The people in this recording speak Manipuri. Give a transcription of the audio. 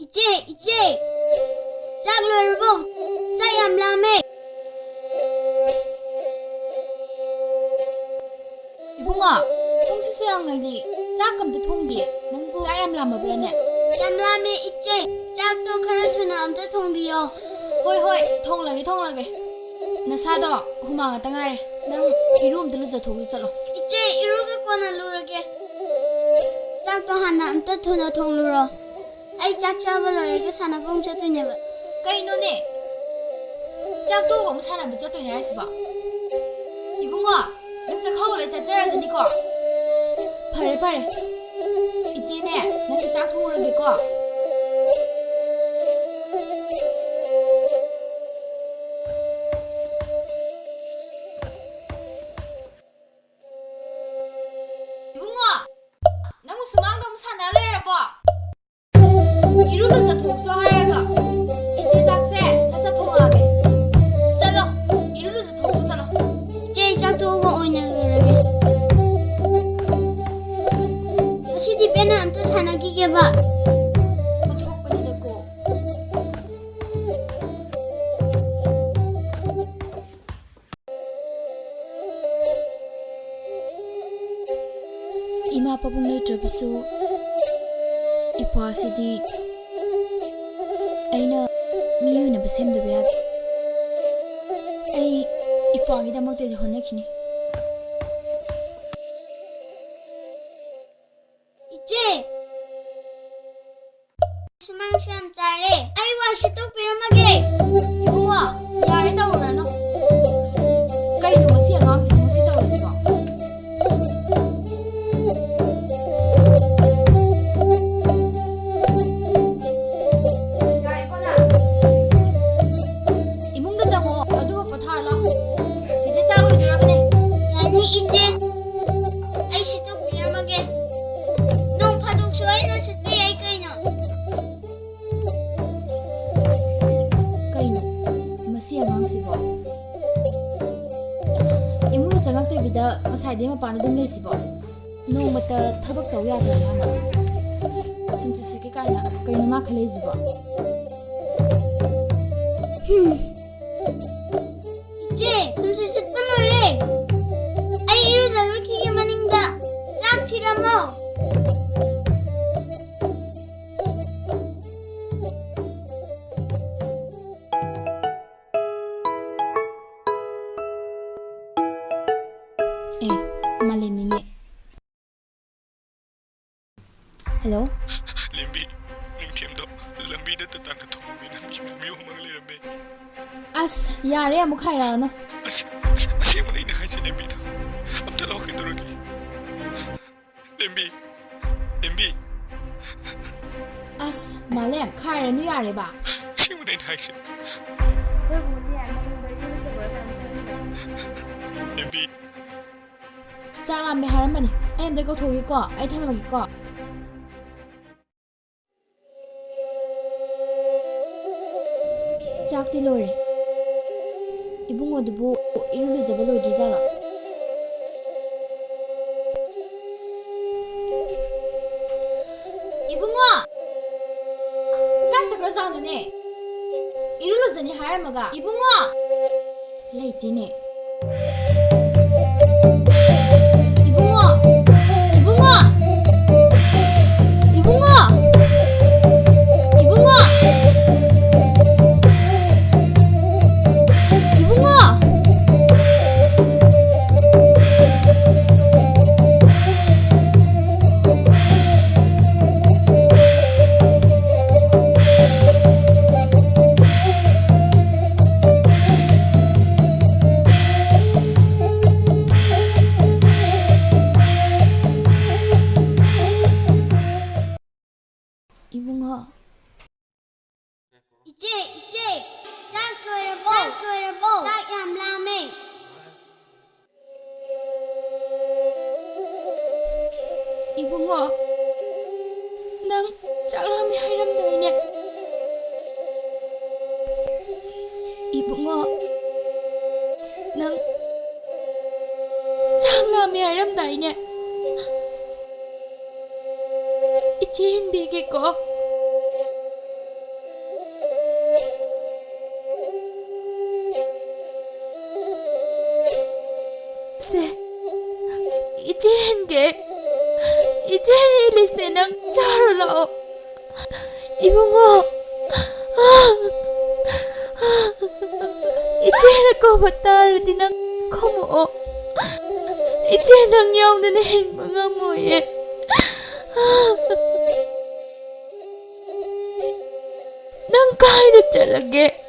이제 짝러르보 짜얌라메 이봉아, 홍수 양날디 짝감도 통비. 넌 짜얌라마브라네. 얌라메 이제 짝도 카라투나 암자 통비요. 호이, 통라게. 나사도 후망아 땅아래. 넌 이룸 들르자 도구 쩔어. 이제 이루게 꺼나 루르게. 짝도 하나 암자 투나 통루러. 아이 짝 잡으러게 사나 봉자 투냐바. 까이노네. 짝도 공 사람 쩌도냐 하시바. 이봉아, 넌 짝하고 레타 쩔어서니까. 팔. 이제네, 넌 짝 통으러게거. 이봉아, 너무 수망도 사나 레라봐. 이루면서 독서하야가 이제 작세 사사 통하게 짤로 이루면서 독서 짤로 이제 짝도 오고 오냐 루르게. 다시 뒤에는 암자 사나 기게 봐. 어떡하니 됐고 이마 아빠봉 레이트라부수 이파시디 ꯑꯩꯅ ꯃꯤꯑꯣꯏꯅꯕ ꯁꯦꯝꯗꯕ ꯌꯥꯗꯦ ꯑꯩ ꯏꯄꯥꯒꯤꯗꯃꯛꯇꯗꯤ ꯍꯣꯠꯅꯈꯤꯅꯤ 이제 수망시험 짜래. 아이 와시 똑비름하게. 이봉아 야래 따오라노 그이노 ꯉꯁꯤ ꯑꯉꯥꯡꯁꯤꯕꯨ ꯉꯁꯤ ꯇꯧꯔꯤꯁꯤꯕꯣ 이몽도 장어 어두고 포탈라 제제 짜로 이러라네 아니 이제 아이시 똑비름하게. 농 파독 좋아해나 습배 아이 그이노. 그이노 ꯉꯁꯤ ꯑꯉꯥꯡꯁꯤꯕꯣ 이몽이 ꯆꯪꯉꯛꯇꯕꯤꯗ ꯉꯁꯥꯏꯗꯩ ꯃꯄꯥꯟꯗ ꯑꯗꯨꯝ ꯂꯩꯁꯤꯕꯣ ꯅꯣꯡꯃꯇ ꯊꯕꯛ ꯇꯧ ꯌꯥꯗ꯭ꯔꯥ ꯃꯥꯅ ꯁꯨꯝ ꯆꯠꯁꯤꯒꯦ ꯀꯥꯏꯅ ꯀꯩꯅꯣ ꯃꯥ ꯈꯜꯂꯛꯏꯁꯤꯕꯣ 이제 숨쉬 습배 노래. 아이 이루자를 키게 마닝다. 짝 치라모. 말렘니네 헬로 림비 닝팀도 lambi다 tatanga thongmina mi umang lirame 아스 야래 아무 카이라노 asemana ina haisi limbi da amta loki doragi limbi 아스 말렘 카이라노 야래 봐 asemana ina haisi limbi 짝람메 하란마니 아임 내가 독이거 아이 타마기거 짝디 로레 이봉어두부 이룰리자바 로드리자라 이봉어 짝사 그러자누네 이룰리자니 하란마가 이봉어 레이티네 이봉아 이제 짝러르보 짜얌라메. 이봉아 난 짝람이 하람다이네 이봉아 난 짝람이 하람다이네 이제 흰비겠고 세 이젠게 이젠 일리세 낭 자르라오 이봉호 이젠 거바따르디 낭 거모 이젠 낭 영는 행방아 뭐예 난 가이드 잘라게